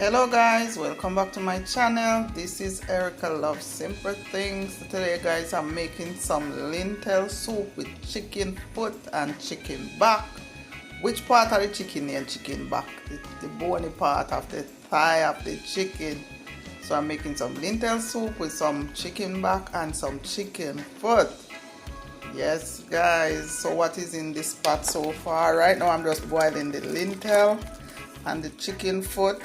Hello guys, welcome back to my channel. This is Erica Loves Simple Things. Today guys, I'm making some lentil soup with chicken foot and chicken back. Which part of the chicken and chicken back? The bony part of the thigh of the chicken. So I'm making some lentil soup with some chicken back and some chicken foot. Yes guys, so what is in this pot so far? Right now I'm just boiling the lentil and the chicken foot.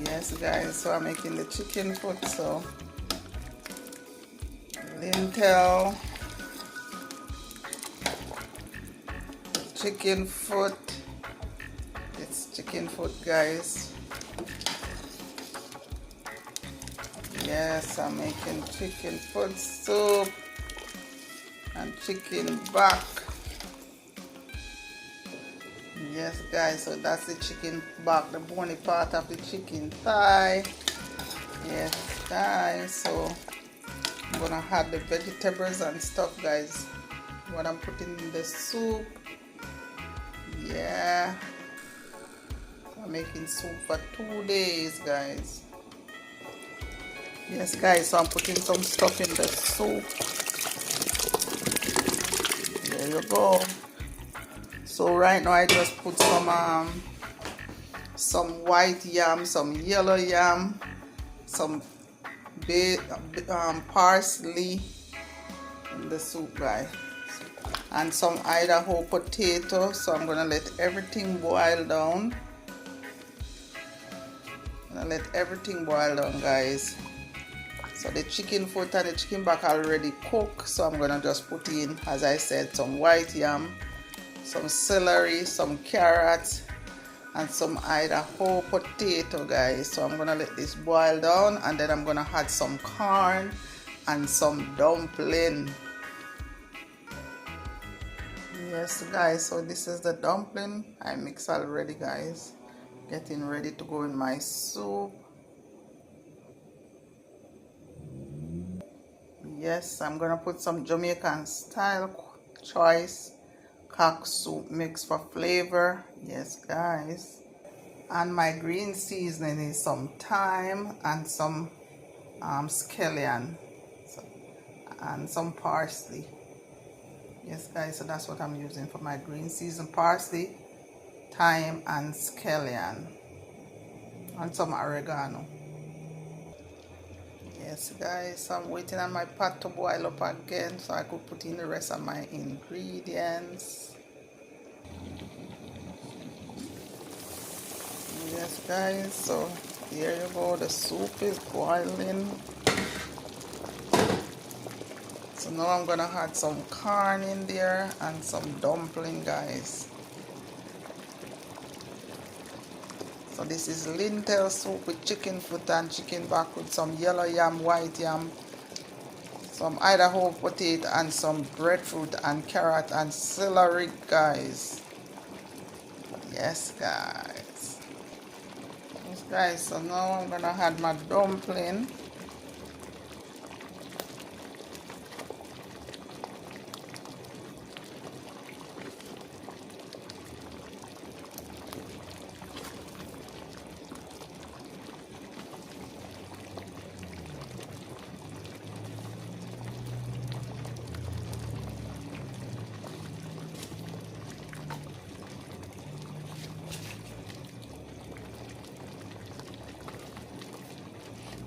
Yes guys, so I'm making the chicken foot. So lentil, chicken foot. It's chicken foot guys. Yes, I'm making chicken foot soup and chicken back. Yes guys, so that's the chicken back, the bony part of the chicken thigh. Yes guys, so I'm gonna add the vegetables and stuff guys, what I'm putting in the soup. Yeah, I'm making soup for 2 days guys. Yes guys, so I'm putting some stuff in the soup. There you go. So right now I just put some white yam, some yellow yam, some parsley in the soup guys, and some Idaho potato. So I'm gonna let everything boil down. Guys. So the chicken foot and the chicken back already cooked, so I'm gonna just put in, as I said, some white yam, some celery, some carrots, and some Idaho potato guys. So I'm gonna let this boil down, and then I'm gonna add some corn and some dumpling. Yes guys, so this is the dumpling I mix already guys, getting ready to go in my soup. Yes, I'm gonna put some Jamaican style choice cock soup mix for flavor. Yes guys, and my green seasoning is some thyme and some scallion and some parsley. Yes guys, so that's what I'm using for my green season: parsley, thyme and scallion, and some oregano. Yes guys, so I'm waiting on my pot to boil up again so I could put in the rest of my ingredients. Yes guys, so here you go, the soup is boiling. So now I'm gonna add some corn in there and some dumpling guys. So this is lentil soup with chicken foot and chicken back with some yellow yam, white yam, some Idaho potato, and some breadfruit and carrot and celery guys. Yes guys. Yes guys, so now I'm gonna add my dumpling.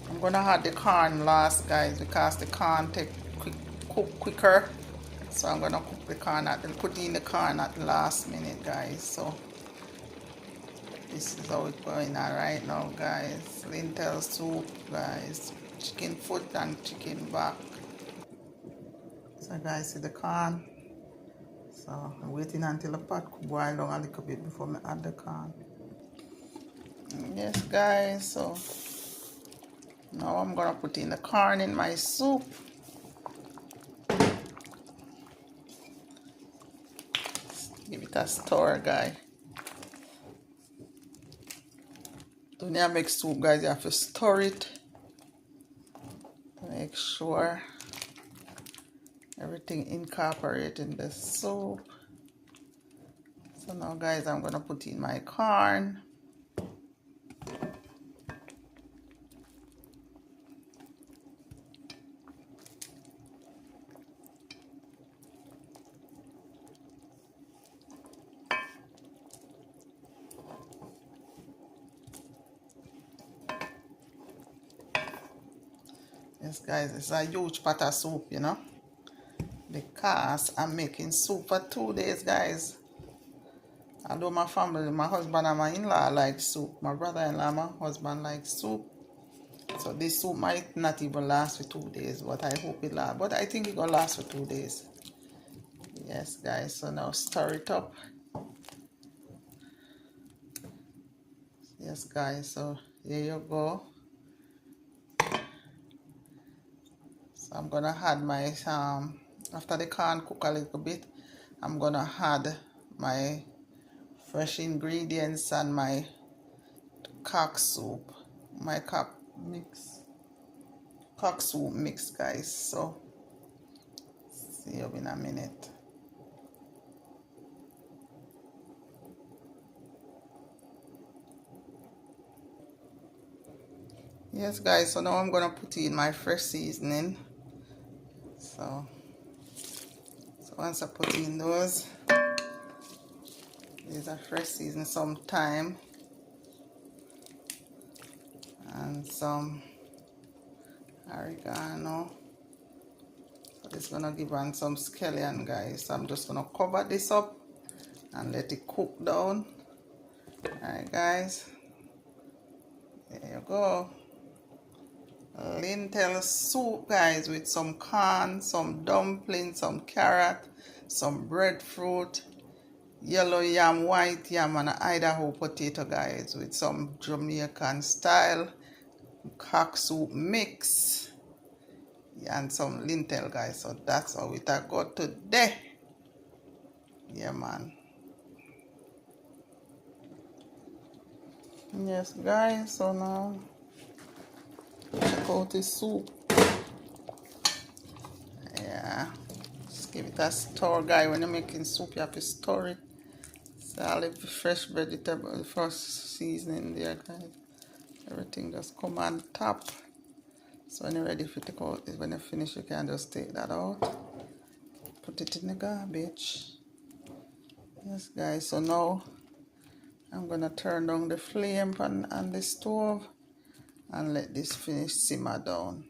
I'm gonna add the corn last guys, because the corn cook quicker. So I'm gonna cook the corn put in the corn at the last minute guys. So this is how it's going on right now guys. Lentil soup guys, chicken foot and chicken back. So guys, see the corn. So I'm waiting until the pot could boil down a little bit before I add the corn. Yes guys, so now I'm gonna put in the corn in my soup. Give it a stir guys. When you make soup guys, you have to stir it. Make sure everything incorporated in the soup. So now guys, I'm gonna put in my corn. Yes guys, it's a huge pot of soup, you know, because I'm making soup for 2 days, guys. Although my family, my husband and my in-law like soup, my brother-in-law, my husband like soup. So this soup might not even last for 2 days, but I hope it lasts. But I think it gonna last for 2 days. Yes guys, so now stir it up. Yes guys, so here you go. So I'm gonna add my after the corn cook a little bit, I'm gonna add my fresh ingredients and my cock soup, my cock soup mix, guys. So see you in a minute. Yes guys, so now I'm gonna put in my fresh seasoning. So once I put in those, these are fresh seasoning, some thyme and some oregano. So it's gonna give on some scallion, guys. So I'm just gonna cover this up and let it cook down. Alright guys, there you go. Lentil soup, guys, with some corn, some dumpling, some carrot, some breadfruit, yellow yam, white yam, and Idaho potato, guys, with some Jamaican style cock soup mix and some lentil, guys. So that's how it got today. Yeah, man. Yes guys, so now check out this soup. Yeah, just give it a stir, guy. When you're making soup, you have to stir it. So all the fresh vegetable, the first seasoning there, guys. Everything just come on top. So when you're ready for it to go, when you finish, you can just take that out, put it in the garbage. Yes guys, so now I'm gonna turn down the flame on the stove and let this finish simmer down.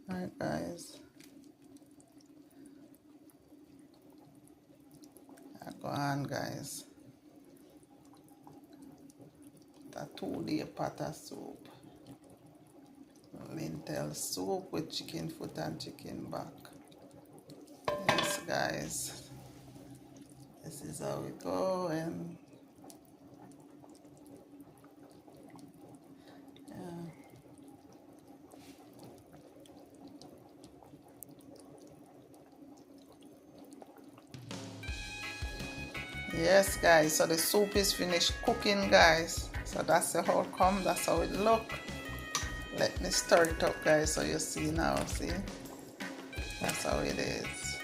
Alright guys, go on guys. A 2-day pot of soup, lentil soup with chicken foot and chicken back. Yes guys, this is how it going. Yes guys, so the soup is finished cooking, guys. So that's the how it come, that's how it look. Let me stir it up, guys, so you see now. See, that's how it is.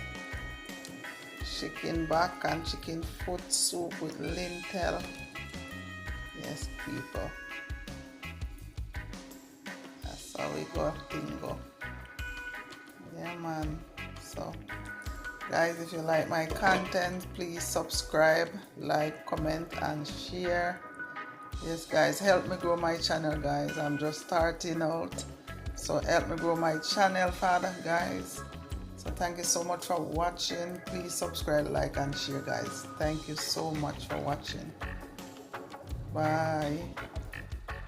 Chicken back and chicken foot soup with lentil. Yes people, that's how we got thing go. Yeah man. So guys, if you like my content, please subscribe, like, comment and share. Yes guys, help me grow my channel, guys. I'm just starting out, so help me grow my channel, father, guys. So thank you so much for watching. Please subscribe, like and share, guys. Thank you so much for watching. Bye.